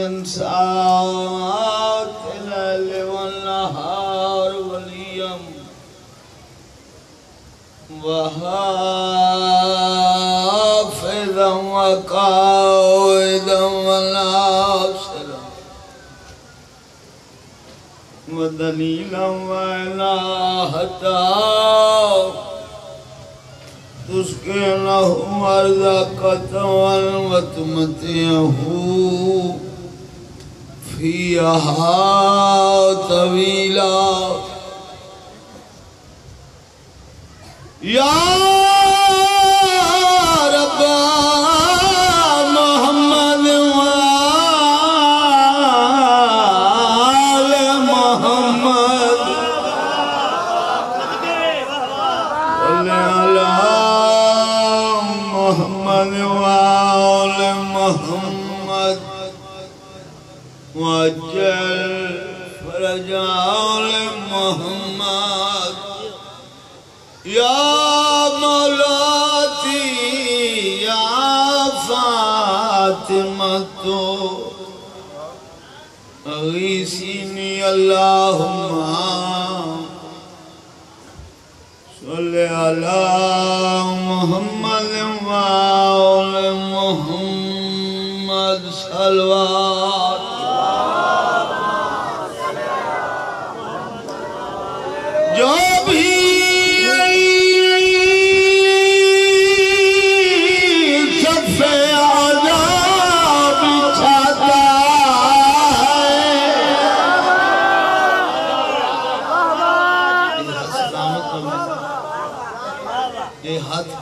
من ساعات الليل والنهار واليوم وحافظا وقائدا وناصرا ودليلا وإلهتا تسكنهم أرزاقة وتمتعه فيها طويلا يا رب محمد وآل محمد صل على محمد وآل محمد وجل فرج آل محمد يا مولاتي يا فاطمة أغيثيني اللهم صل على محمد وآل محمد صلوات جو بھی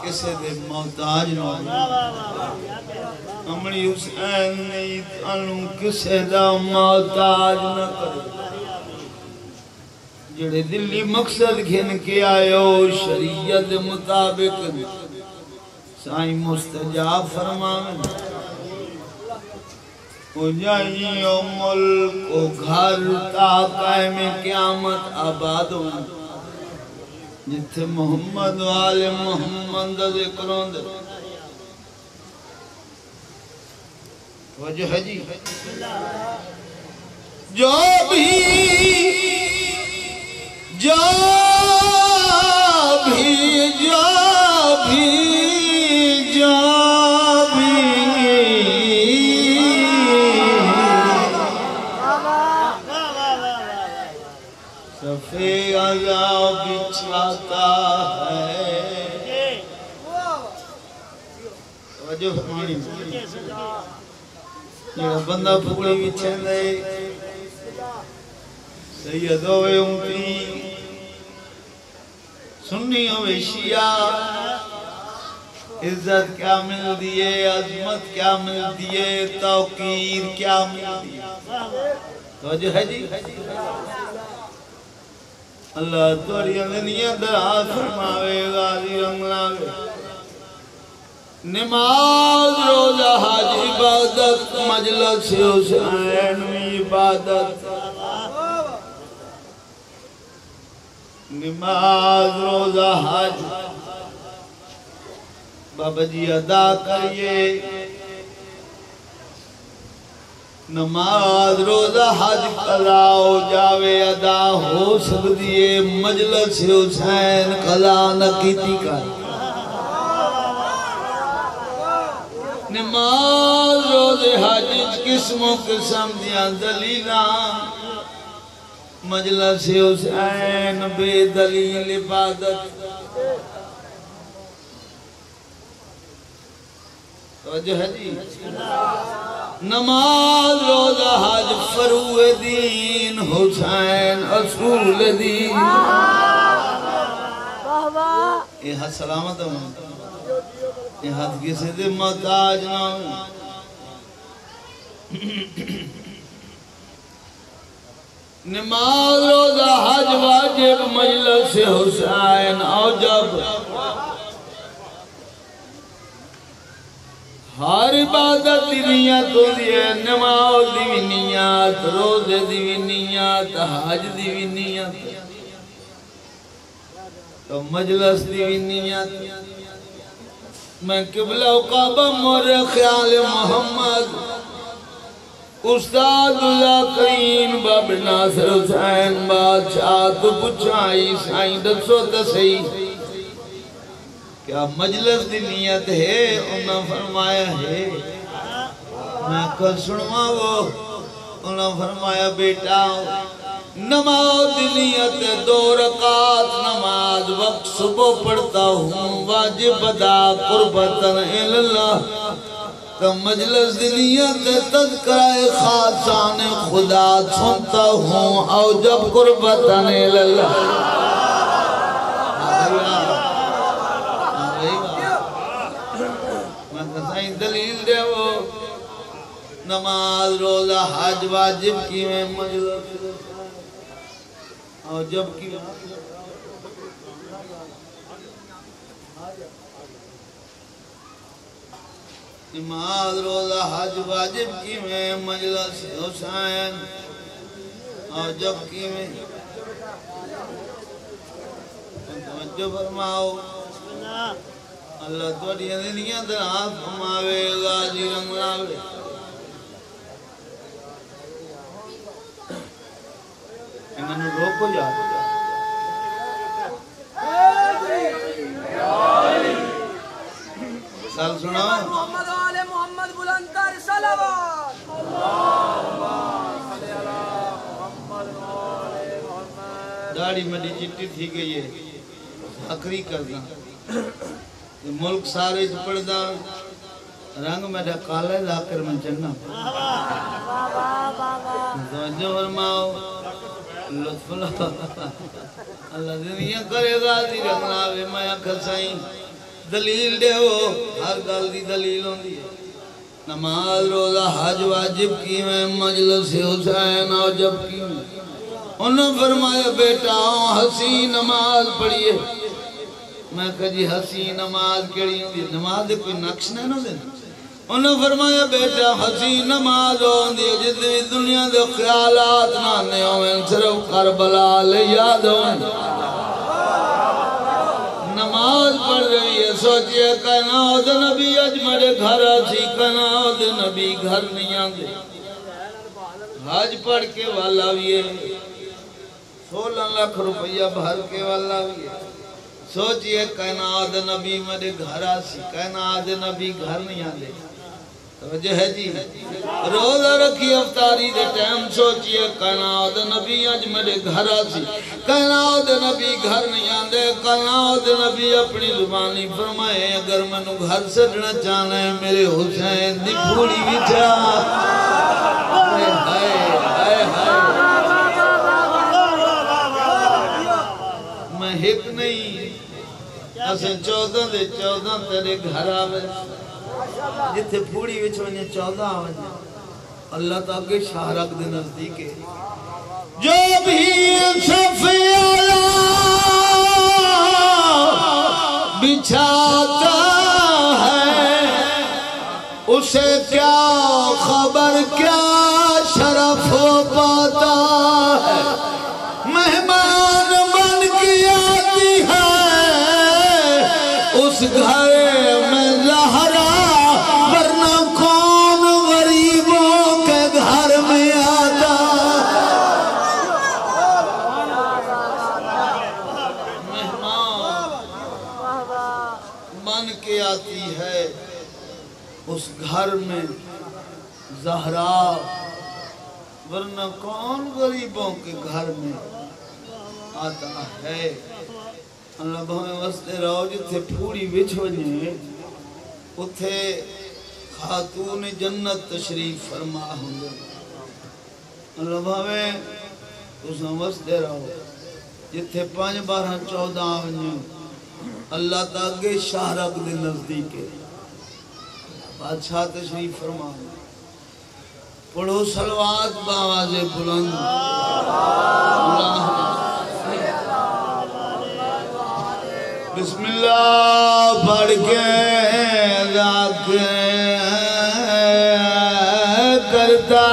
کسے دے محتاج نہ امڑی حسین نہیں تانوں کسے دا محتاج نہ کرے جڑے دلی مقصد گھن کے آئے ہو شریعت مطابق سائیں مستجاب فرمائیں ہو جائیں او ملک او گھر تا قائم قیامت آباد ہوں جتھے محمد و آل محمد دا ذکروں دے وجہ ہے جی جو بھی صفے عذاب بچھاتا ہے توجہ فرمانی یہ بندہ پھوڑی بچھیں دے سید ہوئے امتی سنی ہوئے شیعہ عزت کیا مل دیئے عظمت کیا مل دیئے توقیر کیا مل دیئے توجہ ہے جی اللہ توڑی اندنیہ درہا فرماوے غازی رنگلاوے نماز روزہ حج عبادت مجلس حسین عبادت نماز روزہ حج بابا جی ادا کریے نماز روزہ حج قضا ہو جاوے ادا ہو سکدیے مجلس حسین قضا نہ کیتی کر نماز روزہ حج قسموں قسم دیاں دلیلاں مجلس حسین بے دلیل عبادت توجہ ہے جی نماز روزہ حج فروع دین حسین اصول دین یہ حد سلامت ہوں یہ حد کسی دے محتاج نہ ہوں نماز روزہ حج واجب مجلس حسین اوجب ہر عبادت دی نیت ہو دیئے نماز دی بھی نیت روزے دی بھی نیت حج دی بھی نیت تو مجلس دی بھی نیت میں قبلہ و قابہ مور خیال محمد استاد ذاکرین باب ناصر حسین بادشاہ تو پچھائی سائیں دسو تسی کیا مجلس دی نیت ہے؟ انہاں فرمایا ہے۔ میں کل سنوا وہ انہاں فرمایا بیٹا نماز دی نیت 2 رکعت نماز وقت صبح پڑھتا ہوں واجب ادا قربتاً اللہ تو مجلس دی نیت تذکرہ خاصان خدا سنتا ہوں او جب قربتاً اللہ دلیل دے وہ نماز روزہ حج واجب کی میں مجلس اور جب کی نماز روزہ حج واجب کی میں مجلس حسین اور جب کی میں توجہ فرماؤ اللہ توڑی اندنیاں درہاں فرماوے غازی رنگ لاوے انہوں روکو جا سال سنو محمد آل محمد بلندر صلوات داڑھی مڈی چٹی تھی گئی ہے حقری کرنا ملک سارے پڑھدا رنگ میرا کالا لاکر من چننا توجہ فرماؤ لطف اللہ دنیا کرے گا دی رکھناوے میں کھسائیں دلیل دے ہو ہر گل دی دلیل ہوں دی نماز روزہ حج واجب کی میں مجلس حسین اور جب کی میں انہوں فرمایا بیٹا حسین نماز پڑھئے میں کہا جی حسین نماز کیڑی ہوں دی نماز دے کوئی نقش نہیں نہ دینا انہوں فرمایا بیٹا حسین نماز ہوں دی جتنی دنیا دے خیالات نانے ہوئے صرف کربلا لے یاد ہوئے نماز پڑھ رہی ہے سوچئے کائنات نبی اج میرے گھر آسی کائنات نبی گھر نہیں آندے حج پڑھ کے والا بھی ہے 16 لاکھ روپیہ بھر کے والا بھی ہے سوچئے کائنات نبی میرے گھر آسی کائنات نبی گھر نہیں آندے توجہ ہے جی روزہ رکھی افطاری دے ٹائم سوچئے کائنات نبی اج میرے گھر آسی کائنات نبی گھر نہیں آندے کائنات نبی اپنی زبانی فرمائے اگر منو گھر سڑنا چاہنا ہے میرے حسین دی پھوڑی بچا ہائے ہائے ہائے میں ہک نہیں اسے 14 دے 14 تیرے گھر آوے جتھے پھوڑی وچ ونے 14 آوے اللہ تاکہ شہرک دے نزدیک ہے جو بھی صفیہ بچھاتا ہے اسے کیا خبر کیا شرف ہو پاتا ہے مہمان بن کے آتی ہے اس گھر میں زہرا ورنہ کون غریبوں کے گھر میں آتا مہمان بن کے آتی ہے اس گھر میں زہرا ورنہ کون غریبوں کے گھر میں آتا ہے اللہ بہمیں وستے رہو جتھے پھوڑی وچھ وجھے اتھے خاتون جنت تشریف فرما ہوں گے اللہ بہمیں اسے وستے رہو جتھے 5 12 14 وجھے اللہ تاکہ شہرک دے نزدیک ہے بادشاہ تشریف فرما ہوں پڑھو صلوات باواز بلند بسم اللہ پڑھ کے ذاکر کرتا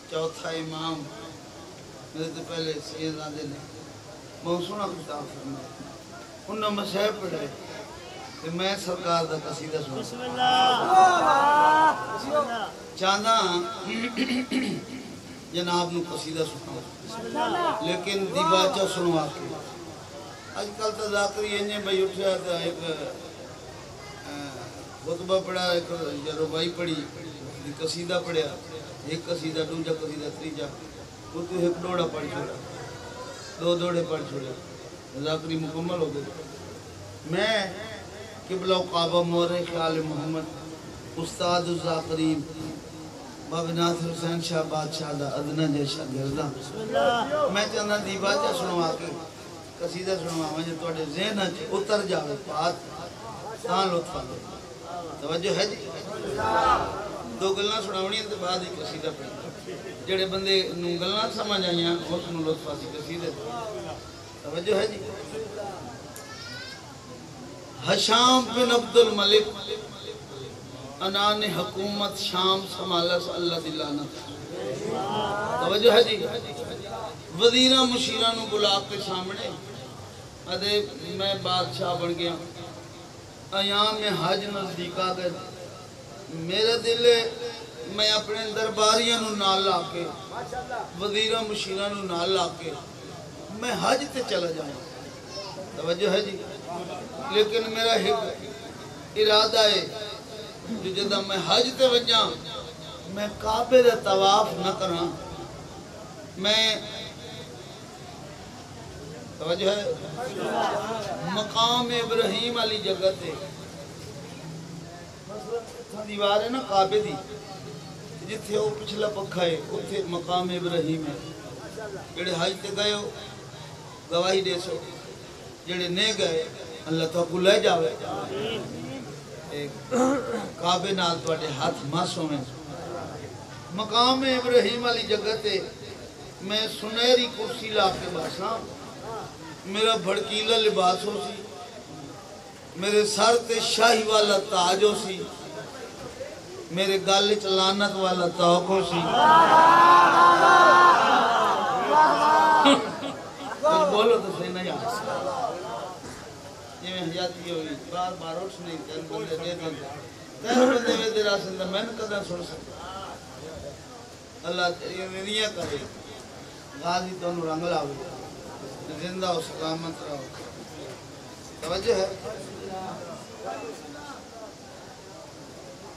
چوتھا امام میرے تو پہلے سید آدھے نے بہت سونا خطاب فرمایا انہوں مسیح پڑھے کہ میں سرکار دا قصیدہ سنا چاہنا جناب نو قصیدہ سنا لیکن دیباچہ سنوا کے آج کل تا ذاکری انجھے بھائی اٹھا تھا ایک خطبہ پڑھا ایک ربائی پڑھی قصیدہ پڑھیا ایک قصیدہ دوجا قصیدہ تریجا وہ تو ایک ڈوڑا پڑھ چھوڑا دو دوڑے پڑھ چھوڑا ذاکری مکمل ہو گئے میں قبلہ و قعبہ مورے خیال محمد استاد ذاکرین بابا ناصر حسین شاہ بادشاہ دا ادنا جیشا گردہ میں چاہتا دیباچہ سنوا کے قصیدہ سنوا مجھے توڑے ذہن اتر جاوے بات تاں لطفہ توجہ ہے جی دو گلنا سناونی ہے بعد ہی قصیدہ پڑھیں جڑے بندے نو گلنا سمجھ آئیاں اس نو لطفہ سی قصیدہ توجہ ہے جی حشام بن عبد الملک انان حکومت شام سمالس اللہ دلانا توجہ ہے جی وزیرہ مشیرہ نو بلا کے سامنے ادھے میں بادشاہ بن گیا ایام میں حج نزدیکا گئے میرا دل میں اپنے درباریاں نو نال لا کے وزیرہ مشیرہ نو نال لا کے میں حج تے چلا جائیں توجہ ہے جی لیکن میرا ایک ارادہ ہے جو جدہ میں حج تے وجہ میں کعبے دے طواف نہ کرنا میں توجہ ہے مقام ابراہیم علی جگہ تے دیوار ہے نا کعبے دی جتھے وہ پچھلا پکھا ہے اتھے مقام ابراہیم ہے جڑے حج تے گئے ہو گواہی دے سو جڑے نے گئے اللہ تو کو لے جاوے کعبے نال تواڈے ہاتھ ماسوں میں مقام ابراہیم علی جگہ تے میں سنہری کرسی لا کے باساں میرا بھڑکیلا لباس ہو سی میرے سر تے شاہی والا تاج ہو سی میرے گل چلانت والا توق ہو سی بولو تو صحیح نہیں آتا یہ میں حیاتی ہوئی بار بار اٹھ نہیں تین بندے دے دن تین بندے میں دے راسن دا میں نے قدر سن سکتا اللہ یہ میریاں کرے غازی تو انہوں رنگ لاؤ زندہ و سلامت رہو توجہ ہے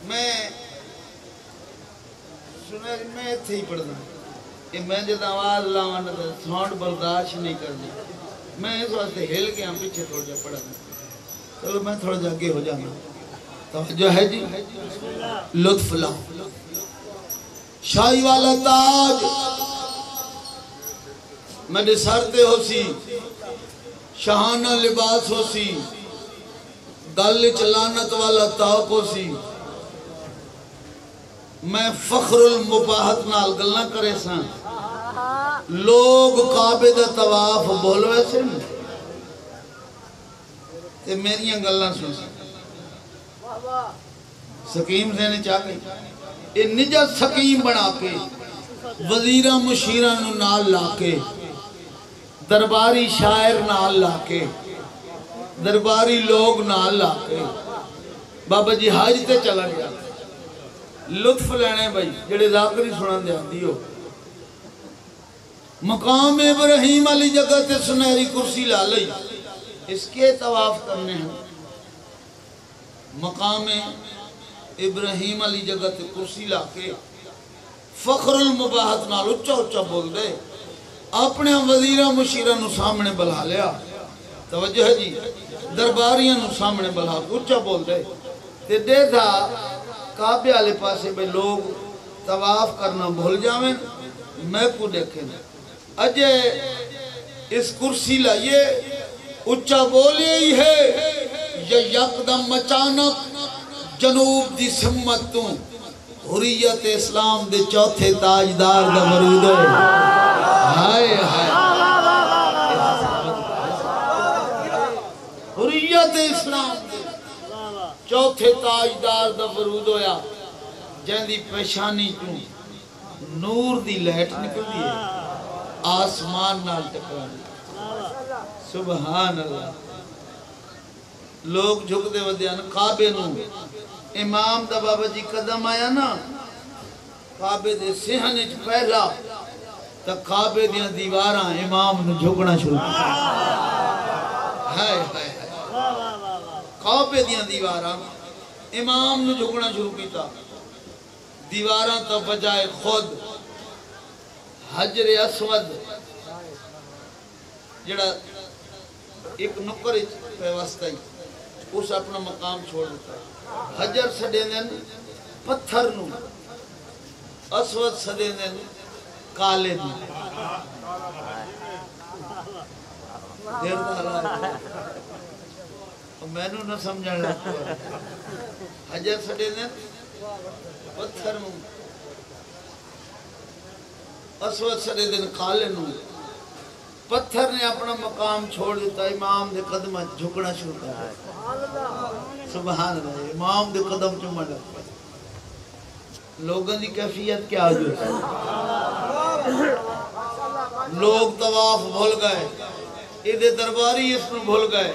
میں سنہری میں تھے ہی پڑھ دوں کہ میں جب آواز لاؤں ساؤنڈ برداشت نہیں کرنی میں اس واسطے ہل کے ہم پیچھے تھوڑا جا پڑھا دوں چلو میں تھوڑا جا آگے ہو جانا توجہ ہے جی لطف لا شاہی والا تاج میرے سر تے ہو سی شاہانہ لباس ہو سی گل چلانت والا تاپ ہو سی میں فخر المباحت نال گلنا کرے سان لوگ کعبے دا طواف بولو ایسے تے میریاں گلنا سن سکیم سے نے چاہ گئی اے نجا سکیم بنا کے وزیرہ مشیرہ نال لا کے درباری شاعر نال لا کے درباری لوگ نال لا کے بابا جی حج تے چلا گیا لطف لینے بھائی جڑے ذاکری سنان دے آتی ہو مقام ابراہیم علی جگہ تے سنہری کرسی لا لئی اس کے طواف کرنے ہیں مقام ابراہیم علی جگہ تے کرسی لا کے فخر المباحت نال اچھا اچھا بول دے اپنے وزیرہ مشیرہ نو سامنے بلا لیا توجہ ہے جی درباریاں نو سامنے بلا اچھا بول دے تے دے تھا کعبے والے پاسے بے لوگ طواف کرنا بھول جاویں میں کو دیکھیں اجے اس کرسی لائیے اچھا بولے ہی ہے یا یکدم اچانک جنوب دی سمت تو حریت اسلام دے چوتھے تاجدار دا مرود ہے ہائے ہائے حریت اسلام دے چوتھے تاجدار دا مرود ہویا جہاں دی پیشانی تو نور دی لہٹ نکل دی ہے آسمان نال ٹکرانے سبحان اللہ لوگ جھک دے ودیان کعبے نو امام دا بابا جی قدم آیا نا کعبے دے سہنے چ پہلا تا کعبے دیاں دیواراں امام نو جھکنا شروع ہائے ہائے کعبے دیاں دیواراں امام نو جھکنا شروع کیتا دیواراں تا بجائے خود حجر اسود جڑا ایک نکر پیوستہ ہی اس اپنا مقام چھوڑ دیتا ہے حجر سڑے دن پتھر نو اسود سڑے دن کالے نو دیر دارا میں نو نہ سمجھا لگتا ہے حجر سڑے دن پتھر نو اسود سڑے دن کالے نو پتھر نے اپنا مقام چھوڑ دیتا امام دے قدم جھکنا شروع کر سبحان اللہ امام دے قدم چومڑ لگتا لوگوں دی کیفیت کیا جو ہے لوگ طواف بھول گئے ایدے درباری اس میں بھول گئے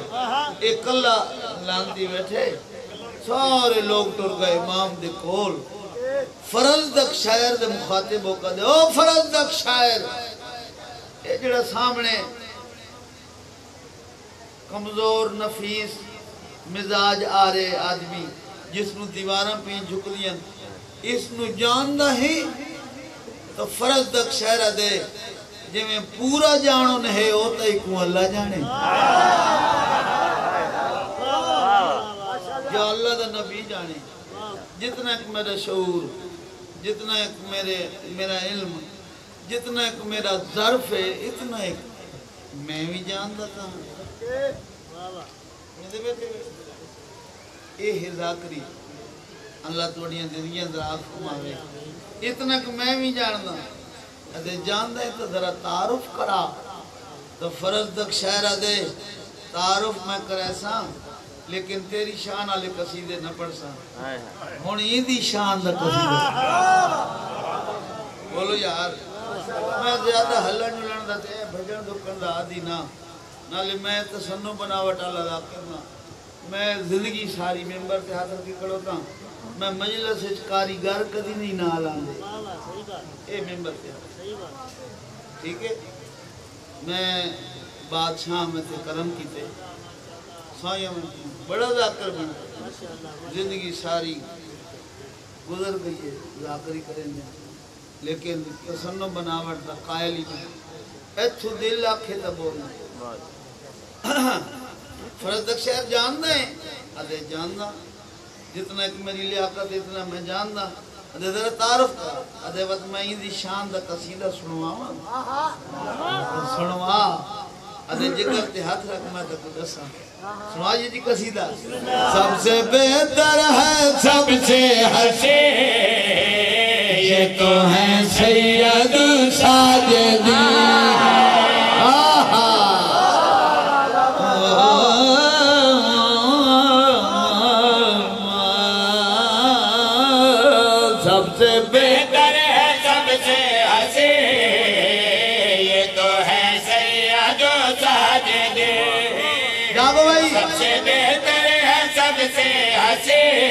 ایک اللہ لانتی بیٹھے سارے لوگ ٹر گئے امام دے کول فرض دک شاعر دے مخاطب ہو کر دے او فرض دک شاعر اے جڑا سامنے کمزور نفیس مزاج آرے آدمی جس نو دیواراں پہ جھک لیا اس نو جاندہ ہی تو فرض دک شاعر دے جے میں پورا جانو نہیں ہوتا ہی کون اللہ جانے یا اللہ دا نبی جانے جتنا ایک میرا شعور جتنا ایک میرا علم جتنا ایک میرا ظرف ہے اتنا ایک میں بھی جانتا تھا اے ذاکری اللہ توڑیاں دنیا دراز کماوے اتنا کہ میں بھی جانتا ادھے جانتا ہے تو ذرا تعارف کرا تو فرض دک شہرہ دے تعارف میں کرے ساں لیکن تیری شان آلے قصیدے نہ پڑھ ساں ہون یہ دی شان دا قصیدے بولو یار میں زیادہ حلہ نلن دا تے بھجن دکن دا آدھی نالے میں تسنو بناوٹ اللہ دا کرنا میں زندگی ساری ممبر تے حاضر کی کڑو تاں میں مجلس کاریگر کدی نہیں نال آندے اے ممبر تے ٹھیک ہے میں بادشاہ میں تے کرم کی تے سائیہ میں بڑا ذاکر بنا زندگی ساری گزر گئی ہے ذاکری کریں دیں لیکن تسنو بناوٹ دا قائل ہی نہیں ایتھو دل آکھے تا بولنا فرض دک شہر جان دیں ادھے جان دا جتنا کہ میری لیاقت اتنا میں جاننا ادھے ذرا تعارف کر ادھے وقت میں ہی دی شان دا قصیدہ سنوا ادھے جگر تے ہاتھ رکھ میں تک دساں سنوا یہ جی قصیدہ سب سے بہتر ہے سب سے حسین یہ تو ہے سید ساجدین سب سے بہتر ہے سب سے حسین یہ تو ہے سید ساجدین جاگو بھائی سب سے بہتر ہے سب سے حسین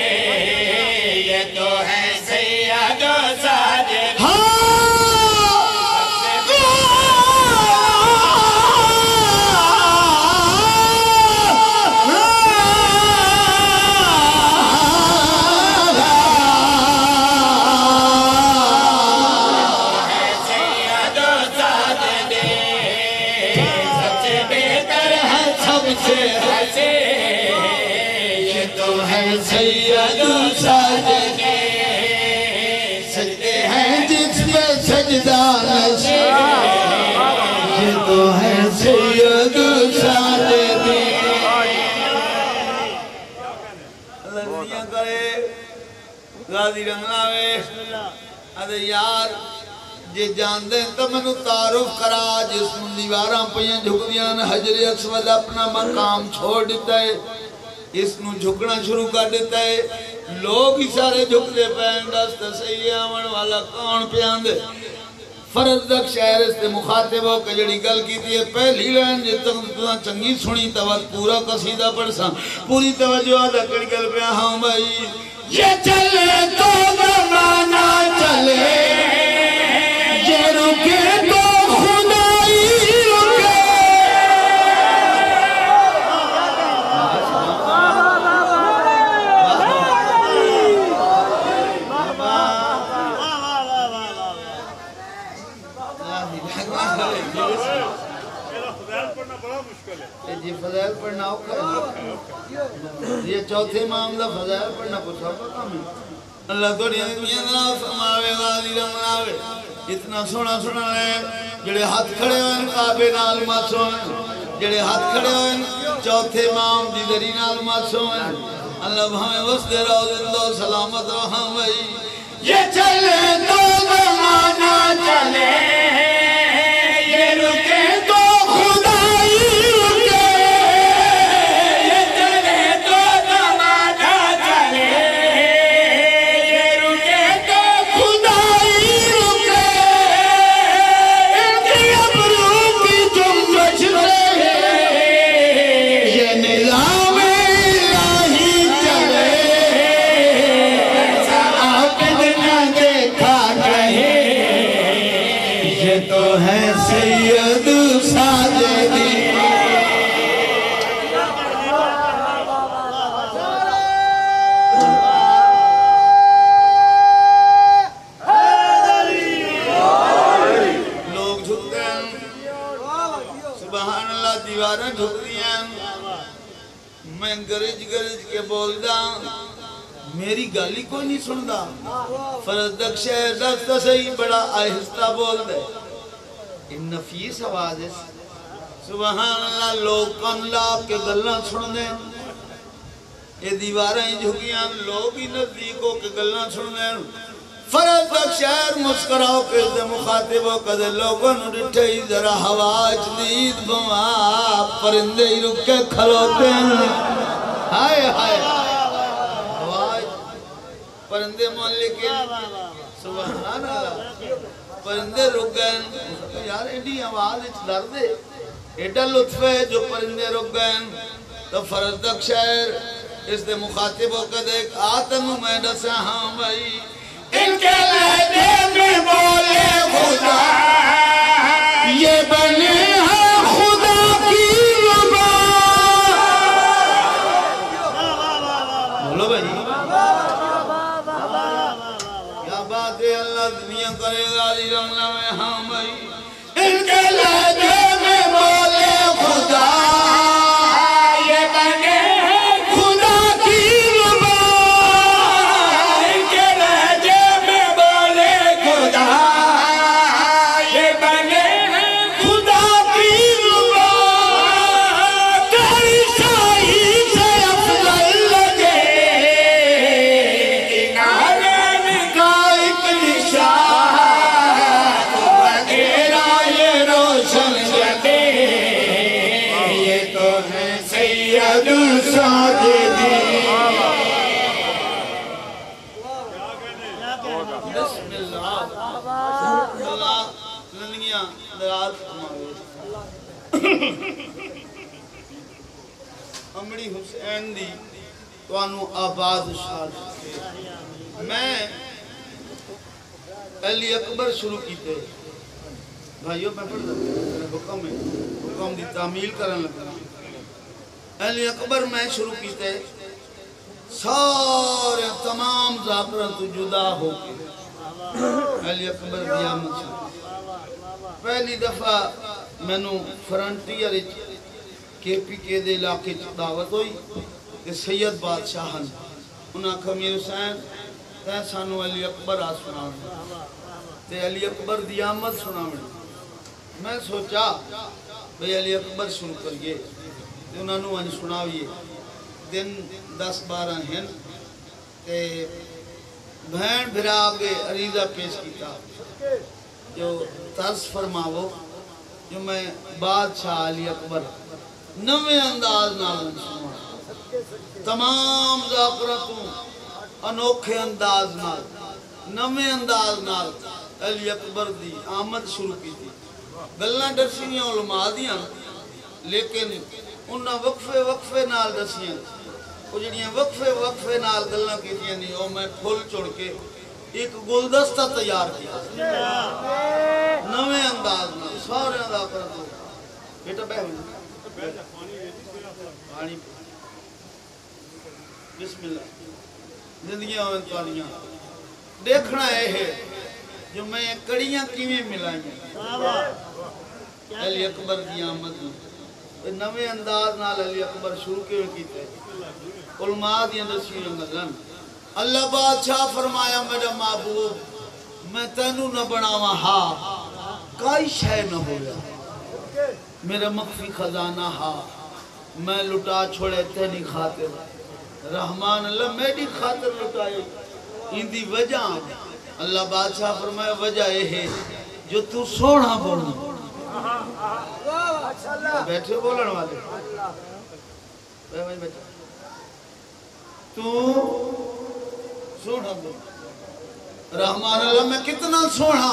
یہ تو ہے سید ساجدین سید ساجدین سجدے ہیں جس میں سجدہ نشین یہ تو ہے سید ساجدین اللہ دنیا کرے غازی رنگناوے ادھے یار جے جان دیں تو منو تعارف کرا جس من دیواراں پہیاں جھکدیاں حجر اسود اپنا مقام چھوڑ دیتا ہے اس نو جھکنا شروع کر دیتا ہے لوگ ہی سارے جھک دے پہن دست صحیح آمن والا کون پیان دے فرزدق شہر اس نے مخاطب ہو کہ جڑی گل کی تھی پہلی لین جتنا چنگی سنی توقع پورا قصیدہ پڑھ سا پوری توجہ آدھا کڑی گل پہ ہاں بھائی یہ چلے تو زمانہ چلے یہ رکے تو خدائی رکے یہ فضائل پڑھنا یہ چوتھے امام دا فضائل پڑھنا کچھ پتا میں اللہ تو دنیا دنیا فرماوے غازی رنگناوے اتنا سونا سونا ہے جڑے ہاتھ کھڑے ہوئے کعبے نال ماسو ہیں جڑے ہاتھ کھڑے ہوئے چوتھے امام دی دری نال ماسو ہیں اللہ ہمیں وسط رہو زندہ سلامت رہا بھائی یہ چلے تو زمانہ چلے یہ رکے تو خدائی رکے یہ چلے تو زمانہ چلے یہ رکے تو خدائی رکے ان کی ابرو کی جنبش رہے یہ نظام الہی چلے عابد نہ دیکھا کہے یہ تو ہے سید ساجدین لوگ جھکتے ہیں سبحان اللہ دیواریں جھکتی ہیں میں گرج گرج کے بولدا میری گالی کوئی نہیں سندا فرزدق شہر دست صحیح بڑا آہستہ بول دے ان نفیس آواز ہے سبحان اللہ لوگ کن لاپ کے گلنا سن دیں یہ دیواریں جھکیاں لوگ ہی نزدیکوں کے گلنا سن دیں فرزدق شہر مسکراؤ کے دے مخاطبوں کا دے لوگوں نے ڈٹھے ہی ذرا ہواج دید بما پرندے ہی رکے کھلوتے ہیں ہائے ہائے ہواج پرندے محلے کے سبحان اللہ پرندے رک گئے یار ایڈی آواز اچھ در دے ایڈا لطف ہے جو پرندے رک گئے تو فرزدق شہر اس دے مخاطب ہو کر دیکھ آتنو میں ڈسا ہاں بھائی ان کے لہجے میں بولے خدا یہ بنے ہیں خدا کی زبان بولو بھائی کیا بات ہے اللہ دنیا کرے غازی رنگنا میں ہاں بھائی ان کے لہجے میں بولے خدا یہ بنے ہیں خدا کی زبان اللہ زندگیاں دراز فرماوے امڑی حسین دی توانو آباد شاد میں علی اکبر شروع کیتے بھائیو میں پڑھ دوں حکم ہے حکم دی تعمیل کرن لگا علی اکبر میں شروع کیتے سارے تمام ذاکرہ تو جدا ہو کے علی اکبر دی آمد سے پہلی دفعہ میں نو فرنٹیئر کے پی کے دے علاقے دعوت ہوئی کہ سید بادشاہن انہاں کمیر حسین تے سانو علی اکبر آ سناویں تے علی اکبر دی آمد سناویں میں سوچا بھئی علی اکبر شروع کریے تے انہاں نو انج سناویے دن 10-12 ہیں تے بہن بھرا آگے عریضہ پیش کیتا جو طرز فرماو جو میں بادشاہ علی اکبر نوے انداز نال سنا تمام ذاکرتوں انوکھے انداز نال نوے انداز نال علی اکبر دی آمد شروع کی تھی گلنا ڈرسیاں علماء دیاں لیکن انہاں وقفے نال ڈرسیاں وہ جڑیاں وقفے نال گلنا کی تھی نہیں وہ میں پھول چوڑ کے ایک گلدستہ تیار کیا نوے انداز نال سارے ذاکرتوں بیٹا بے ہوئی پانی بسم اللہ زندگیاں ہوئے کانیاں دیکھنا ہے جو میں کڑیاں کیویں ملائیں علی اکبر دی آمد نوے انداز نال علی اکبر شروع کیتے علماء دی اندسیوں گلن اللہ بادشاہ فرمایا میرا محبوب میں تینوں نہ بناواں ہاں کائی شے نہ ہویا میرا مخفی خزانہ ہاں میں لٹا چھوڑے تینی خاطر رحمان اللہ میری خاطر لٹائے اندی وجہ اللہ بادشاہ فرمایا وجہ یہ ہے جو تو سونا بولنا بیٹھے بولن والے تو سونا بولنا رحمان اللہ میں کتنا سونا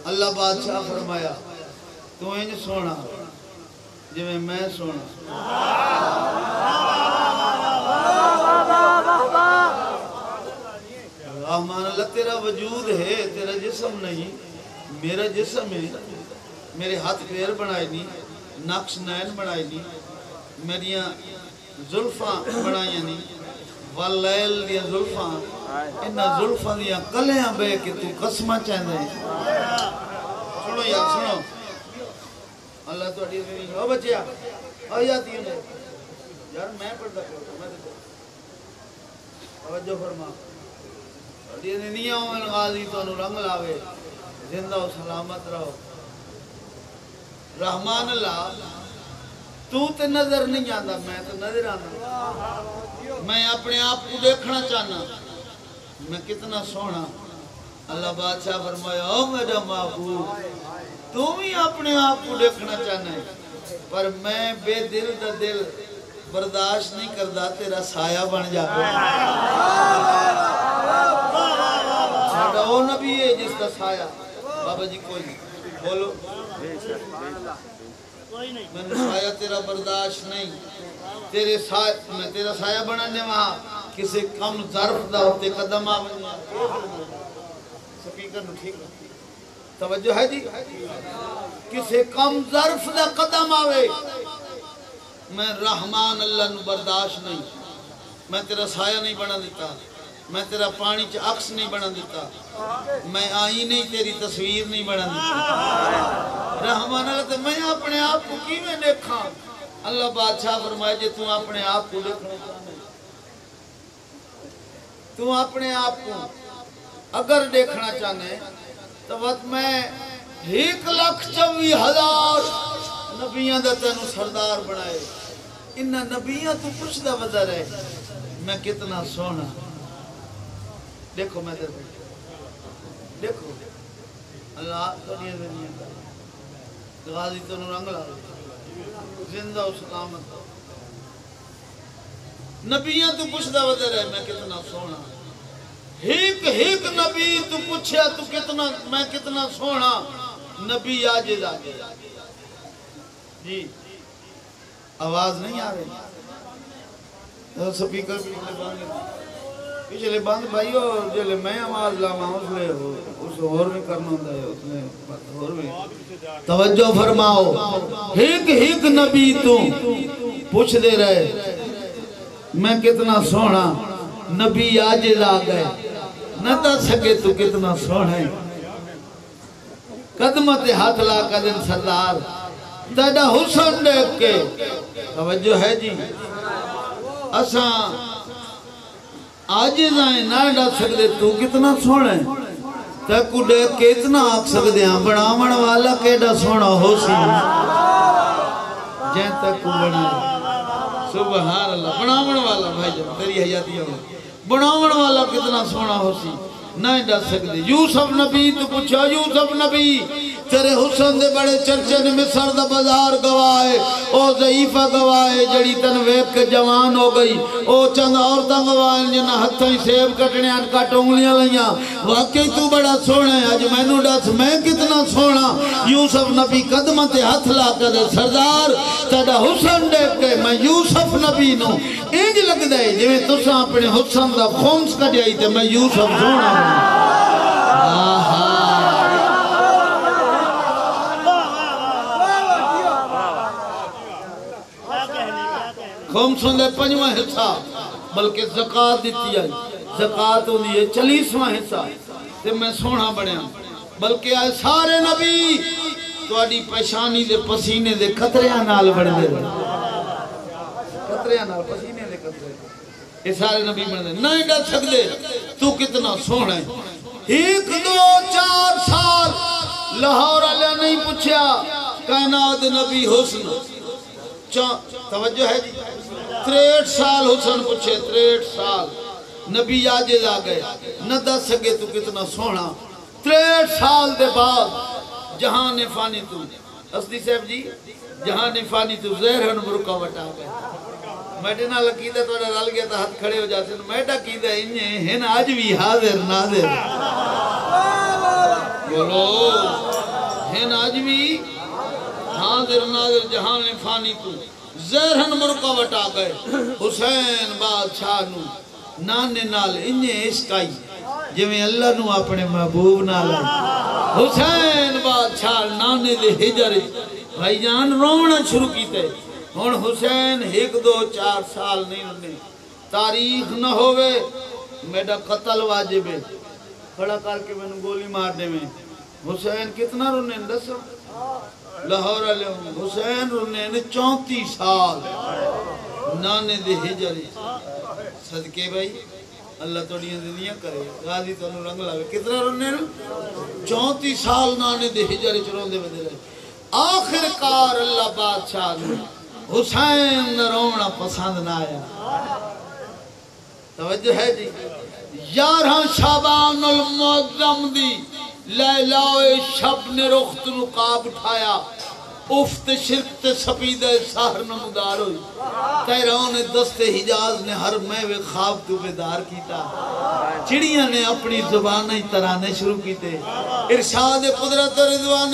اللہ بادشاہ فرمایا تو انج سونا جو میں سونا رحمان اللہ تیرا وجود ہے تیرا جسم نہیں میرا جسم ہے میرے ہاتھ پیر بنائے نہیں نقش نین بنائے نہیں میریاں زلفاں بنائیں نہیں واللیل دیا زلفاں انہا زلفاں دیا کلیاں بے کہ تو قسمہ چاہنے ہیں سنو یار سنو اللہ تو اٹھیے دینی او بچیا آیاتی انہیں یار میں پڑھتا کرتا میں دیتا توجہ فرما اٹھیے دینی آؤں غازی تو انہوں رنگ لاوے زندہ و سلامت رہو رحمان اللہ تو تے نظر نہیں آندا میں تو نظر آندا میں اپنے آپ کو دیکھنا چاہنا میں کتنا سونا اللہ بادشاہ فرمایا او میرا محبوب تم ہی اپنے آپ کو دیکھنا چاہنا ہے پر میں بے دل دا دل برداشت نہیں کردا تیرا سایہ بن جاتا ساڈا وہ نبی ہے جس کا سایہ بابا جی کوئی نہیں بولو میں نے سایہ تیرا برداشت نہیں میں تیرا سایہ بنانے وہاں کسی کم ظرف دا ہوتے قدم آمد سپیکر نو ٹھیک توجہ ہے جی کسی کم ظرف دا قدم آوے میں رحمان اللہ نو برداشت نہیں میں تیرا سایہ نہیں بنا دیتا میں تیرا پانی چا عکس نہیں بنا دیتا میں آئینے تیری تصویر نہیں بنا دیتا رحمان اللہ تو میں اپنے آپ کو کی میں دیکھا اللہ بادشاہ فرمائے جے تو اپنے آپ کو دیکھنا چاہنے تو اپنے آپ کو اگر دیکھنا چاہنے تو وقت میں 1,24,000 نبیان دا تینو سردار بنائے انہا نبیان تو کچھ دا وزر ہے میں کتنا سونا دیکھو میں دیکھو اللہ دنیا دنیا غازی تو نو رنگ لائے زندہ و سلامت نبیان تو کچھ دا وزر ہے میں کتنا سونا ایک نبی تو پوچھیا تو کتنا میں کتنا سونا نبی آجز آجے جی آواز نہیں آ رہی سپیکر پچھلے بند بھائی ہو جلے میں آواز لاما اس لئے اس اور میں کرنا ہوتا ہے اس میں اور میں توجہ فرماؤ ایک نبی تو پوچھ دے رہے میں کتنا سونا نبی آجز آ گئے نہ تا سکے تو کتنا سونا ہے قدمت ہاتھ لا کا دن سردار تیڑا حسن دیکھ کے توجہ ہے جی اساں آجز آئیں نہ ڈا سکتے تو کتنا سونا ہے تیکو دیکھ کے اتنا آگ سکتے ہیں بڑامن والا کیڑا سونا ہو سی جین تیکو بڑا سبحان اللہ بڑامن والا بھائی جب تیری حیاتی ہو بڑامن والا کتنا سونا ہو سی نہیں ڈا سکتے یوسف نبی تو پوچھا یوسف نبی تیرے حسن دے بڑے چرچے نے مصر دا بازار گوائے او ضعیفہ گوائے جڑی تنویب کے جوان ہو گئی او چند عورتاں گوائے جنہ ہتھیں سیب کٹنے ان کٹ انگلیاں لیاں واقعی تو بڑا سونا ہے آج میں نو ڈاس میں کتنا سونا یوسف نبی قدمت ہاتھ لا کر سردار تیڑا حسن دیکھ کے میں یوسف نبی نو انج لگ دے جو میں تساں اپنے حسن دا خونس کٹی آئی تے میں یوسف سونا ہوں خم سندے پنجواں حصہ بلکہ زکاة دیتی آئی زکاة ہوندی ہے 40واں حصہ تے میں سونا بڑھیا بلکہ آئے سارے نبی تو آڑی پیشانی دے پسینے دے قطریاں نال بڑھ دے قطریاں نال پسینے دے قطرے یہ سارے نبی بڑھ دے نہیں ڈر سکتے تو کتنا سونا ہے 1 2 4 سال لاہور علیہ نہیں پوچھیا کائنات نبی حسن توجہ ہے جی 63 سال حسن پوچھے 63 سال نبی آجز آ گئے نہ دس سکے تو کتنا سونا 63 سال دے بعد جہان فانی تو اسدی صاحب جی جہان فانی تو زہرن برکا وٹا گئے میڈے نہ لکیدہ تو رل گیا تا ہاتھ کھڑے ہو جاتے میڈا کیدہ انہیں ہن آج بھی حاضر ناظر بولو ہن آج بھی حاضر ناظر جہان فانی تو زہرن مرکا وٹا گئے حسین بادشاہ نو نانے نال انہیں عشقائی جویں اللہ نو اپنے محبوب نال حسین بادشاہ نانے دے ہجر بھائی جان رونا شروع کیتے ہون حسین 1 2 4 سال نہیں رہنے تاریخ نہ ہوئے میڈا قتل واجب ہے کھڑا کر کے میں گولی مار دے میں حسین کتنا رہنے دسو لاہور علیہ حسین رہنے 34 سال نانے دے ہجر صدقے بھائی اللہ توڑیاں دنیا کرے غازی تو انہوں رنگ لاوے کتنا رہنے 34 سال نانے دے ہجر چرون دے بدے رہے آخر کار اللہ بادشاہ نے حسین رونا پسند نہ آیا توجہ ہے جی 11 شعبان المعظم دی لیلائے شب نے رخت نقاب اٹھایا افت شرکت سپیدہ سہر نمودار ہوئی تیران دست حجاز نے ہر میوے خواب تو بیدار کیتا چڑیاں نے اپنی زبانیں ترانے شروع کیتے ارشاد قدرت رضوان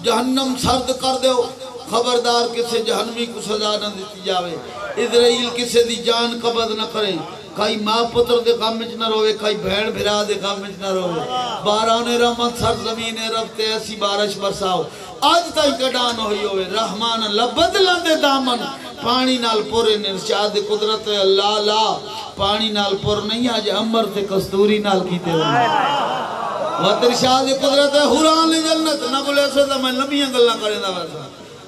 جہنم سرد کر دیو خبردار کسے جہنمی کو سزا نہ دیتی جاوے اسرائیل کسے دی جان قبض نہ کرے کئی ماں پتر دے غم وچ نہ روے کئی بہن بھرا دے غم وچ نہ روے باران رحمت سرزمین رب تے ایسی بارش برساؤ آج تائی کڈان ہوئی ہوئے رحمان لبدلا دے دامن پانی نال پورے نرشاد قدرت اللہ لا پانی نال پور نہیں آج امر تے کستوری نال کیتے ہوئے وقت ارشاد قدرت حوران جنت نہ بولے ایسا تھا میں لمبیاں گلنا کریں دا ویسا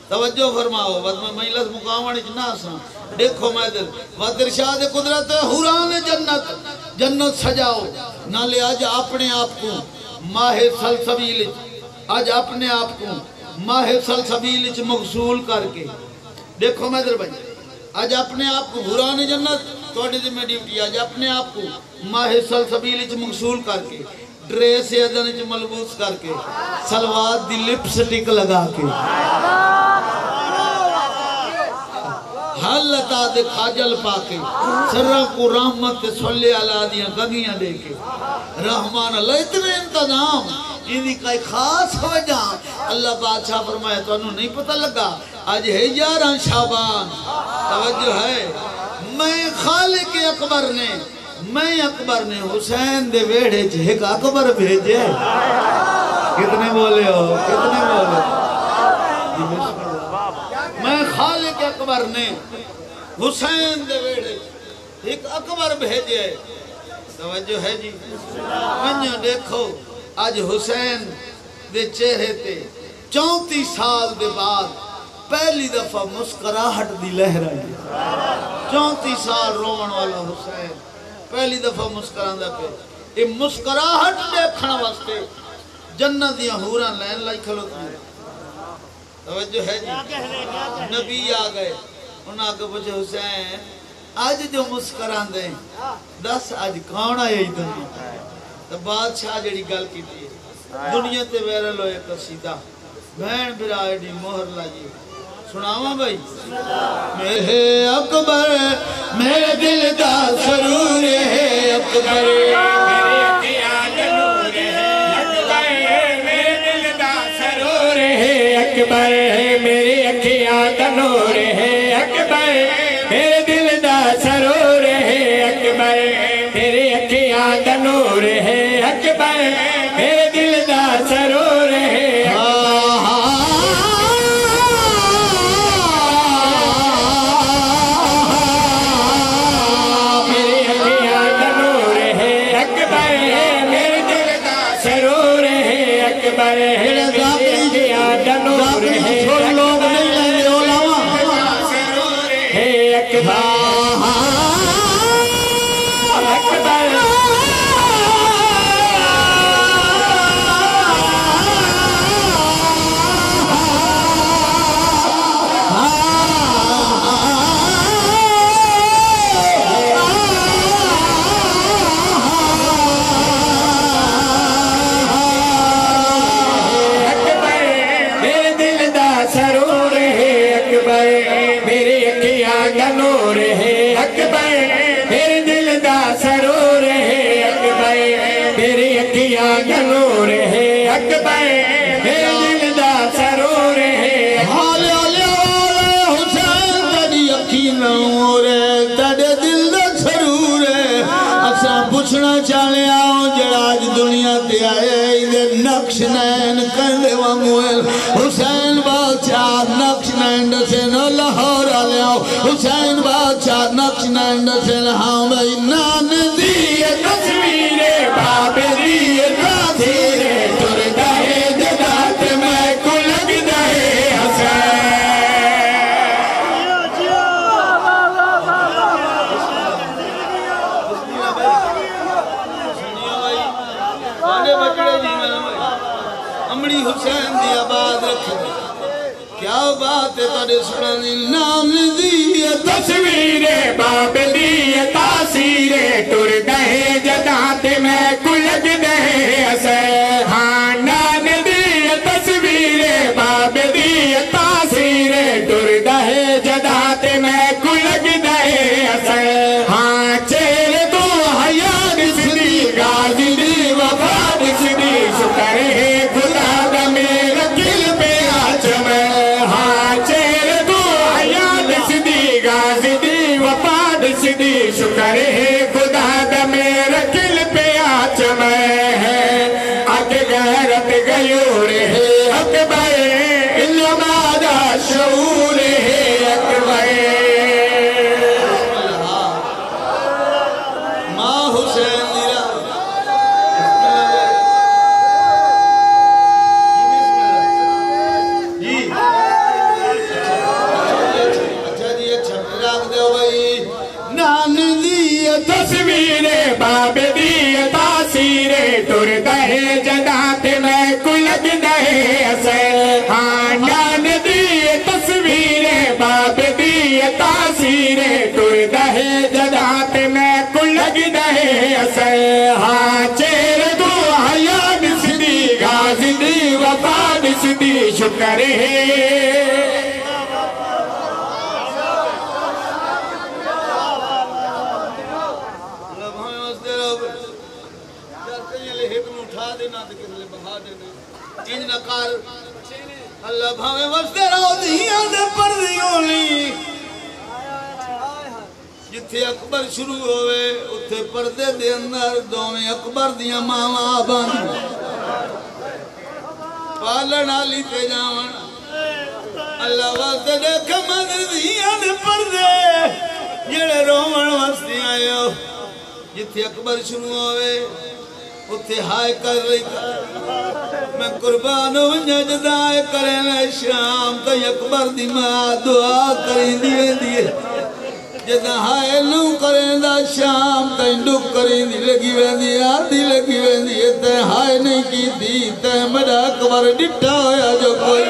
توجہ فرماؤ وقت میں مجلس مقامانی چنا سا دیکھو میں دل وقت ارشاد قدرت حوران جنت سجاؤ نہ لے آج اپنے آپ کو ماہ سلسبیل آج اپنے آپ کو ماہ سلسبیل مغسول کر کے دیکھو میں دل بھائی آج اپنے آپ کو حوران جنت توڑی دی میں ڈیوٹی آج اپنے آپ کو ماہ سلسبیل مغسول کر کے ڈریس ادن ملبوس کر کے سلوات دی لپسٹک لگا کے حالتا دے خاجل پاکے سرہ کو رحمت صلی اللہ دیاں گنگیاں دے کے رحمان اللہ اتنے انتظام انہی کا ایک خاص وجہ اللہ بادشاہ فرمایا تو انہوں نہیں پتہ لگا آج ہے 11 شعبان توجہ ہے میں خالق اکبر نے حسین دے ویڑے ایک اکبر بھیجے کتنے بولے ہو کتنے بولے میں خالق اکبر نے حسین دے ویڑے ایک اکبر بھیجے توجہ ہے جی منجو دیکھو آج حسین دے چہرے تے 34 سال دے بعد پہلی دفعہ مسکراہٹ دی لہر آئی 34 سال رومن والا حسین پہلی دفعہ مسکران دا پہ یہ مسکراہٹ دیکھنا واسطے جنت دیاں حوراں لین لائی کھلوتی ہے توجہ ہے جی نبی آ گئے انہاں کو پوچھے حسین آج جو مسکران دیں 10 آج کون آئے ہی دنیا تو بادشاہ جڑی گل کی تھی دنیا تے ویرل ہوئے قصیدہ بہن برائے دی مہر لاجی سناواں بھائی میرے اکبر میرے دل دا سرور ہے اکبر میرے اکیان نور ہے اکبر میرے دل دا سرور ہے اکبر میرے اکیان نور ہے اکبر میرے دل دا سرور ہے اکبر میرے اکیان نور ہے اکبر میرے دل دا سرور ہے نقشنین کندے وانگوئل حسین بادشاہ نقشنین دسن لاہور آلیاؤ حسین بادشاہ نقشنین دسن ہاں بھئی نان دیئے تصویر باب دیئے تاثیر تر دائے جدات میں کلگ دائے حسین حسین دی آباد رکھے کیا بات ہے تارے سنانی نام دی تصویر باب دی تاثیر ٹر دہے جدات میں کلگ دہے اسے ہاں نام دی تصویر باب دی تاثیر ٹر دہے جدات میں کلگ دہے اسے ہاں چیر تو حیات سدی غازی دی وفاد سدی شکر ہے شکر ہے خدا دا میرا کل پہ آچم ہے اک غیرت غیور ہے اکبر علماء دا شعور ہے اکبر ماں حسین میرا جی اچھا جی اچھا راگ دے بھائی نان دی تصویر باب دی تاثیر ٹر دہے جدات میں کلگ دہے اسے ہاں نان دی تصویر باب دی تاثیر ٹر دہے جدات میں کلگ دہے اسے ہاں چیر تو حیات سدی غازی دی وفاد سدی شکر ہے بچھا دینا تے کسے بہا دینا انج نہ کر اللہ بھاوے وستے رہو دیاں دے پردی ہونی جتھے اکبر شروع ہوئے اتھے پردے دے اندر دوویں اکبر دیاں ماواں بن پالن والی تے جاون اللہ واسطے دیکھ مدر دیاں دے پردے جڑے رومن واسطے آئے ہو جتھے اکبر شروع ہوئے اتھے ہائے کر رہی میں قربان ہوں جدائے کریں شام تے اکبر دی ماں دعا کریں دیئے جدہ ہائے نو کریں دا شام تے ڈک کریں دی لگی ویندی آدھی لگی ویندی تے ہائے نہیں کی دی تے میرا اکبر ڈٹھا ہویا جو کوئی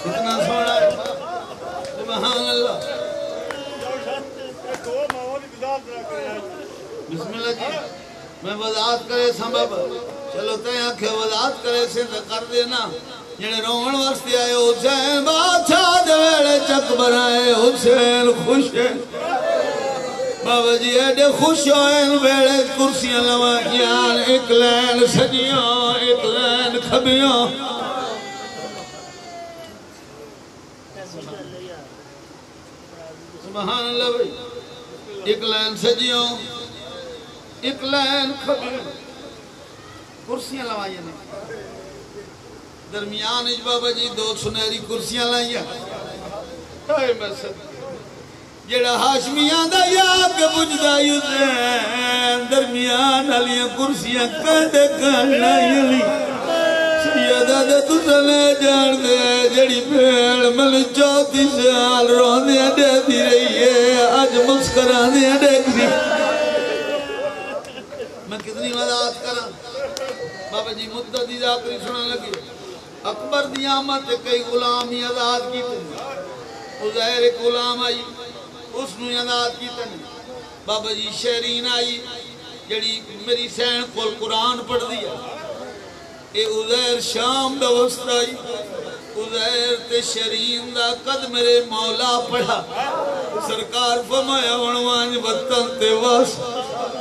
اتنا سونا ہے سبحان اللہ بسم اللہ جی میں وضاحت کرے سبب چلو تے آنکھیں وضاحت کرے سے کر دینا جنہیں رومن واسطے آئے حسین بادشاہ دے ویڑے چک برائے حسین خوش ہے بابا جی ایڈے خوش ہوئے ویڑے کرسیاں لوائیاں ایک لین سجیاں ایک لین کھبیاں سبحان اللہ بھائی ایک لین سجیاں ایک لین کھبیاں کرسیاں لوائیاں نہیں درمیان اج بابا جی دو سنہری کرسیاں لائیاں اے مسد جڑا ہاشمیاں دا یا کے بجدہ یوزین درمیان علیاں کرسیاں کہندے کہنا یلی سیدہ دے تسنے جان دے جڑی بھیڑ مل 34 سال روندیاں دے دی رہی ہے آج مسکران دیا دیکھ دی میں کتنی وضاحت کرا بابا جی مدت دی ذاکری سننے لگی اکبر دی آمد کئی غلامی آزاد کی تھی عزیر ایک غلام آئی اس نے آزاد کی تھی بابا جی شہرین آئی جڑی میری سین کو قرآن پڑھ دیا اے عزیر شام دا وسط آئی عزیر تے شہرین دا قد میرے مولا پڑھا سرکار فرمایا ونوان وطن تے واسط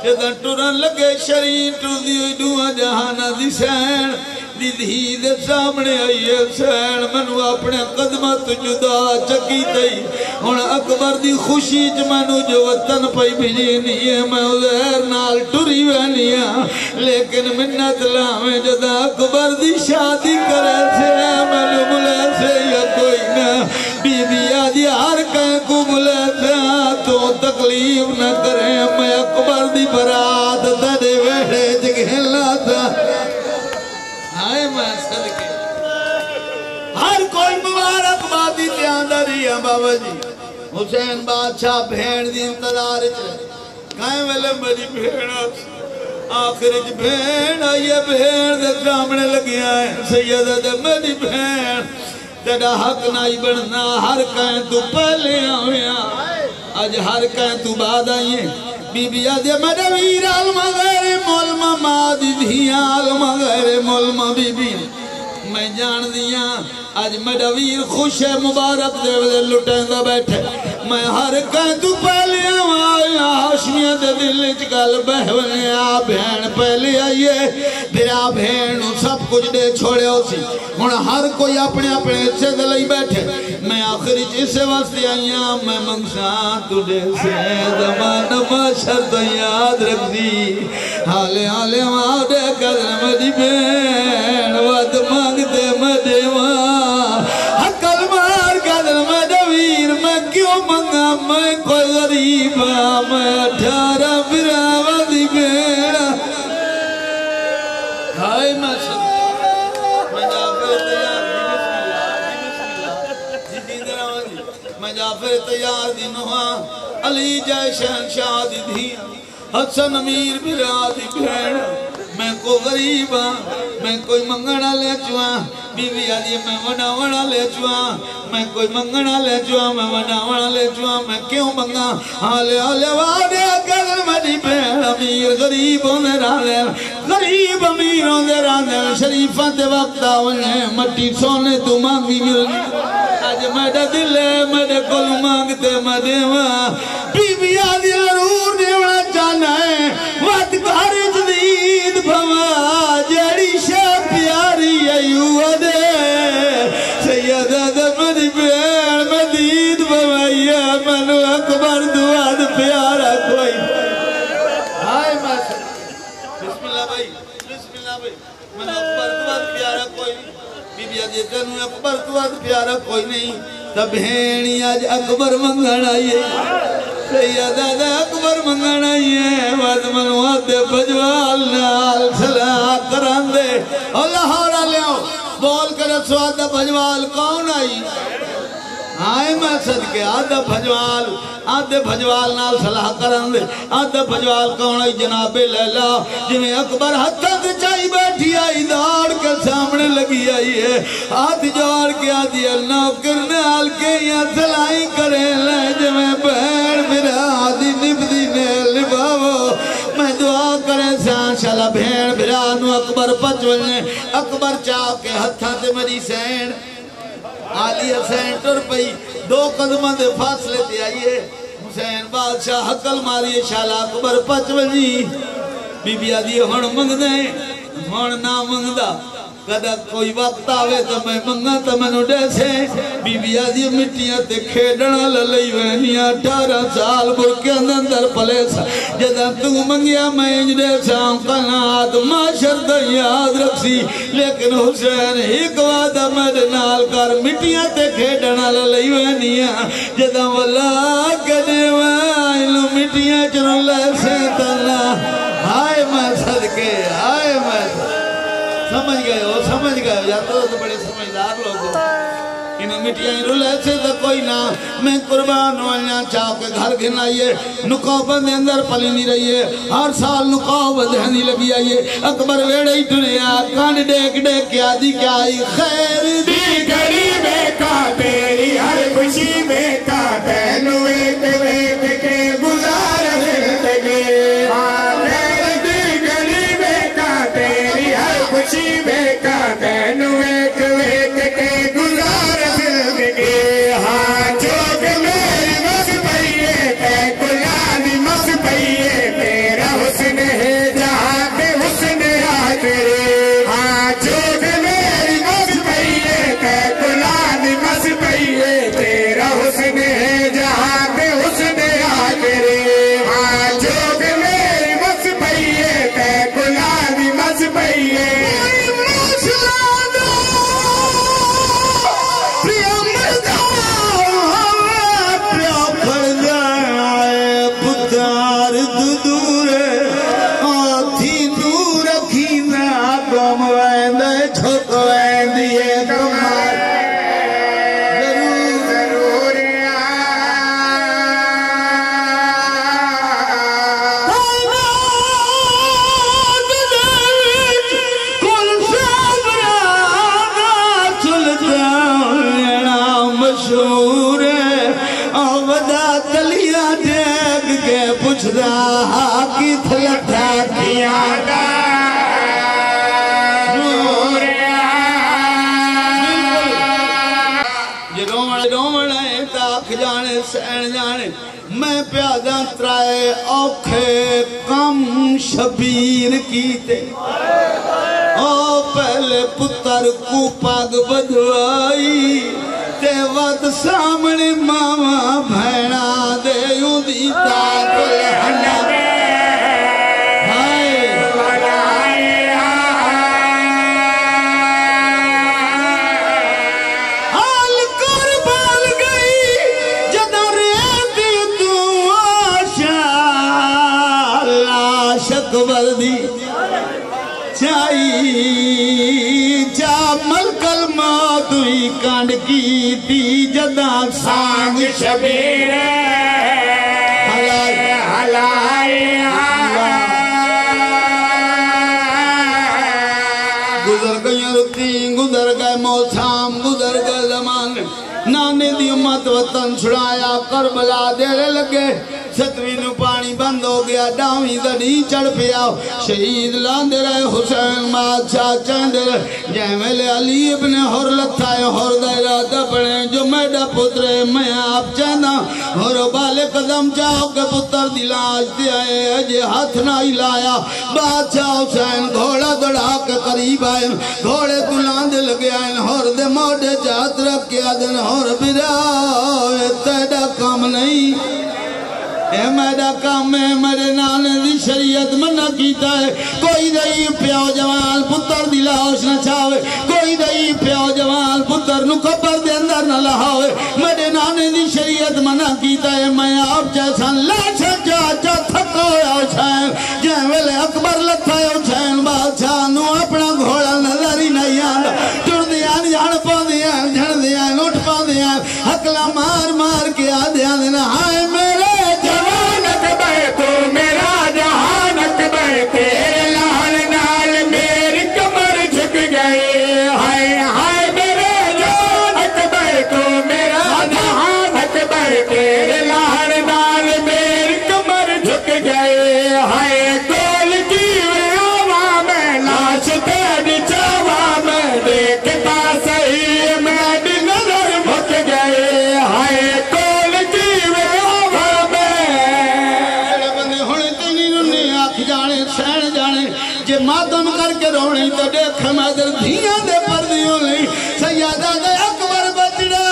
جدن ٹرن لگے شہرین ٹر دیوئی دعا جہانا دی سین دی دے سامنے آئیے سین منو اپنے قدمت جدا چکی تئی ہون اکبر دی خوشی چ منو جو وطن پئی بھیجینی ہے میں عزیر نال ٹری وینیاں لیکن منت لاویں جدا اکبر دی شادی کرے سے منو ملے سے یا کوئی نہ بی بی آدھی ہر کہیں کو ملے سے تو تکلیف نہ کریں میں اکبر دی برات تڑے ویڑے جگہلا تھا آئے میں صدقے ہر کوئی مبارک بادی تیاندہ رہی ہے بابا جی حسین بادشاہ بھیڑ دی انتظار چلے کہیں ویلے میری بھیڑ آخر اچھ بھیڑ آئیے بھیڑ دے سامنے لگی آئے سیدہ دے میری بھیڑ تیرا حق نائی بڑھنا ہر کہیں تو پہلے آویا آج ہر کہیں تو بعد آئیے بی بی آدھے میرے ویر علمہ غیر مولمہ مادی دھیاں علمہ غیر مولمہ بی بی میں جان دیا آج میرا ویر خوش ہے مبارک دے وزے لٹیں دا بیٹھے میں ہر کہیں تو پہلے آیا ہاشمیاں دے دل چکل بہونے آ بہن پہلے آئیے پھر آ بہن سب کچھ دے چھوڑے ہو سی ہون ہر کوئی اپنے اپنے سے دلائی بیٹھے میں آخری جسے واسطے آئیاں میں منگسان تُڈے سے زمان ماشر تو یاد رکھ دی حالے حالے ماں قدر مجی بہن وقت مانگتے مجھے ماں حقل مار قدر مجھے ویر میں کیوں منگا میں کوئی غریب میں 18 براوہ دی بیڑا ہائے میں صدق میں جعفر تیار دی بسم اللہ میں جعفر تیار دی نوہاں علی جائے شہنشاہ دی دھیاں حسن امیر برا دی بیڑا میں کو غریب ہاں میں کوئی منگنا لے چواں بی بی آدھی میں وناونا لے چواں میں کوئی منگنا لے چواں میں وناونا لے چواں میں کیوں منگا حالے حالے وادے قدر مجی بین امیر غریب ہونے رانے غریب امیر ہونے رانے شریفہ دے وقت آونے مٹی سونے تو مانگی مل آج میڈا دل ہے میڈے کل مانگتے مدے ماں بی بی آدھی ضرور دیونا چاہنا ہے وقت کاری جدید بھوا جناب میں اکبر تو بعد پیارا کوئی نہیں بی بی آدھی تینوں اکبر تو بعد پیارا کوئی نہیں تب بھینی آج اکبر منگن آئیے سیدہ دا اکبر منگن آئیے واد منوات بجوال نال صلاح کران دے اللہ ہورا لیاؤ بول کر سوادہ بجوال کون آئی آئے میں صدقے آدھا بھجوال نال صلاح کرن دے آدھا بھجوال کون آئی جناب لیلہ جنہیں اکبر حتت چاہی بیٹھی آئی دوڑ کے سامنے لگی آئی ہے آدھ جوڑ کے آدھی نوکر نال کے یا صلاحی کرے لے جنہیں بہن میرا آدھی نبدی نیل نباو میں دعا کرے سان شالا بہن برانو اکبر پچولنے اکبر چاہ کے حتت مری سین آلی حسین ٹر پئی 2 قدمہ دے فاصلے تے آئیے حسین بادشاہ حقل ماری شالا اکبر پچ وجی بی بی آدھی ہون منگ دیں ہون نہ منگ دا کدا کوئی وقت آوے تو میں منگا تو میں نو ڈیسے بی بی آدھی مٹیاں تے کھیڑنا للئی وینیاں 18 سال برکے اندر پلیس جدہ تو منگیا میں انج ڈیسا قنات معاشر دا یاد رکھسی لیکن حسین ایک وعدہ میرے نال کر مٹیاں تے کھیڑنا للئی وینیاں جدہ واللہ کدے وائلو مٹیاں چنو لیسے تنا ہائے میں صدقے ہائے میں سمجھ گئے ہو یا تو بڑے سمجھدار لوگ ہو انہیں مٹیاں ہی رولے سے تو کوئی نہ میں قربان ہوئیاں چاہو کے گھر گھنائیے نکاو بندے اندر پلی نہیں رہیے ہر سال نکاو بدہنی لگی آئیے اکبر ویڑے ہی دنیا کان ڈیک کیا دی کیا آئی خیر دی گھڑی میں کا تیری ہر خوشی میں کا بینو ایک ویک کے گزار زندگی خیر دی گھڑی میں کا تیری ہر خوشی میں کا بینو ایک ویک کے گزار زندگی ہاں چوک میری مس پئیے تے کلانی مس پئیے تیرا حسن ہے جہاں پہ حسن آخرے ہاں چوک میری مس پئیے تے کلانی مس پئیے تیرا حسن ہے جہاں پہ حسن آخرے ہاں چوک میری مس پئیے تے کلانی مس پئیے میں پیادہ ترائے اوکھے کم شبیر کیتے او پہلے پتر کو پاگ بدوائی تے وقت سامنے ماما بھینا دے یوں دیتا کل ہنہ وردی چائی جا ملکل موت ہوئی کانڈ کی تی جدہ سانگ شبیر گزر گئی رکھتی گزر گئے موسام گزر گئے زمان نانے دی امت وطن چھڑایا کربلا دیرے لگے 7ویں نو پانی بند ہو گیا ڈاویں دنی چڑھ پیا شہید لاندے رہے حسین بادشاہ چاندے رہے جیمل علی ابن حر لتھائے حر دائرہ دپڑے جو میڈا پترے میں آپ چاندہ حر بالے قدم چاہو کے پتر دلاج دیئے اجے ہاتھ نہ لایا بادشاہ حسین گھوڑا دڑا کے قریب آئے گھوڑے کو لاندے لگے آئے حر دے موڑے جات رکھ کے آدھن حر براؤے تیڑا کام نہیں اے میرا کام ہے میرے نانے دی شریعت منع کیتا ہے کوئی نہیں پیو جوال پتر دی لاش نہ چاہے کوئی دئی پیو جوان پتر نو قبر دے اندر نہ لہاوے میرے نانے دی شریعت منع کیتا ہے میں آپ جیسا لاشا چاچا تھکا ہویا حسین جائیں ویلے اکبر لتھا ہے حسین بادشاہ نو اپنا گھوڑا نظر ہی نہیں آندا ٹر دیان جھڑ پا دیان جھڑ دیان اٹھ پا دیان حقلا مار مار کے آدھے دینا ہائے میرے جوان اکبر تو میرا جہان اکبر تیرے لہن نال میری کمر جھک گئی ہائے ہائے میرے جوان اکبر تو میرا جہان اکبر تیرے لہن نال میری کمر جھک گئی ہائے کول کی آوا میں لاش تیری چاوا میں دیکھتا صحیح میری نظر مک گئی ہائے کول کی آوا میں بندے ہونے تینی ننے آکھ جانے سین جانے جے ماتم کر کے رونے تو دیکھ میں در دھیاں دے پردیوں لیں سیادہ دے اکبر بچڑا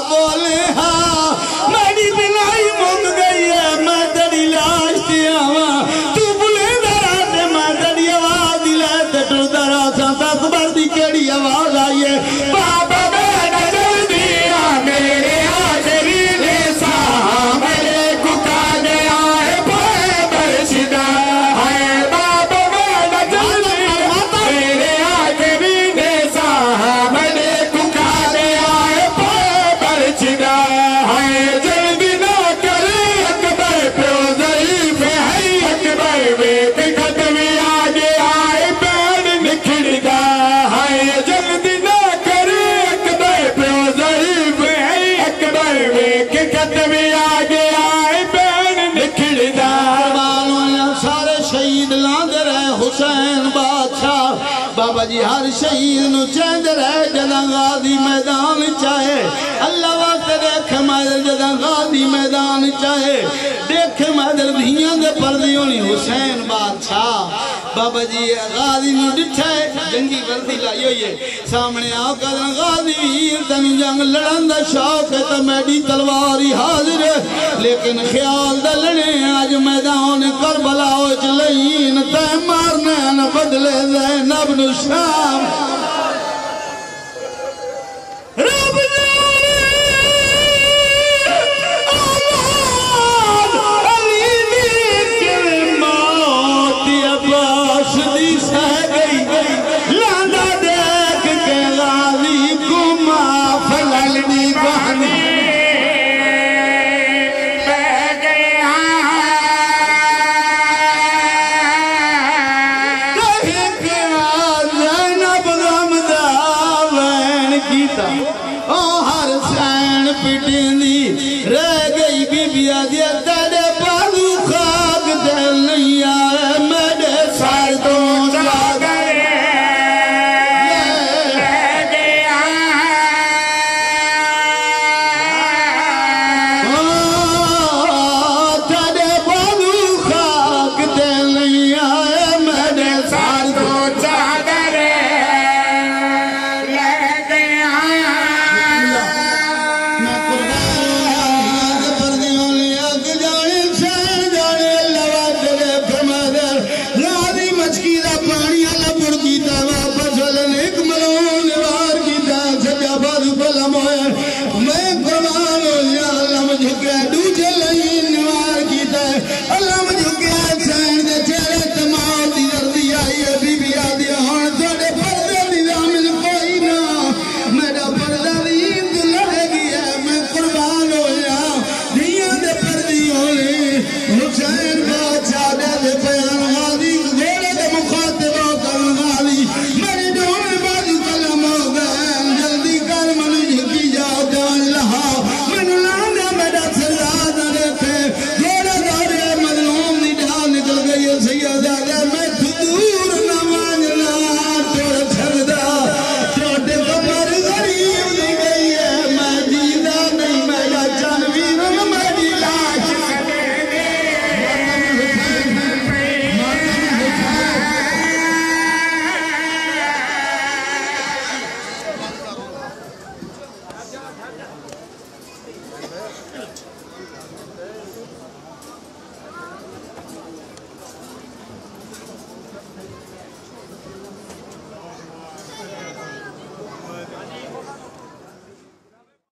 بولے ہاں میری بلائی مک گئی ہے میں تیری لاش دیا ہوا تو بلے درا دے میں تیری آواز دلے تے ٹر درا سانتا اکبر دی کیڑی آواز آئیے بابا بیٹا جلدی آ میرے آخری نیسا میرے کتا گیا ہے پائے برشدہ ہے بابا بیٹا جلدی آ میرے آخری نیسا میرے کتا گیا ہے پائے برشدہ ہے جلدی نہ کرے اکبر پیو ضعیف ہے اکبر ویت ختمی آگے آئے پین نکھڑدہ ہے جلدی نہ کرے اکبر پیو ضعیف ہے اکبر ویت ختمی آگے آئے پین نکھڑدہ بانویاں سارے شہید لاندے رہے حسین بادشاہ بابا جی ہر شہید نو چیند رہے جدہ غازی میدان چاہے اللہ وقت دیکھ مادر جدہ غازی میدان چاہے دیکھ مادر دھیاں دے پردیوں نہیں حسین بادشاہ بابا جی غازی نو ڈٹھائے جنگی وردی لائی ہوئی ہے سامنے آؤ کہاں غازی ویر تنو جنگ لڑن دا شوق ہے تا میڈی تلواری حاضر ہے لیکن خیال دا لڑے آج میدان کربلا ہو چلئین تے مارنے نہ بدلے زینب نو شام رب ہر سین پٹین دی رہ گئی بی بی آدھی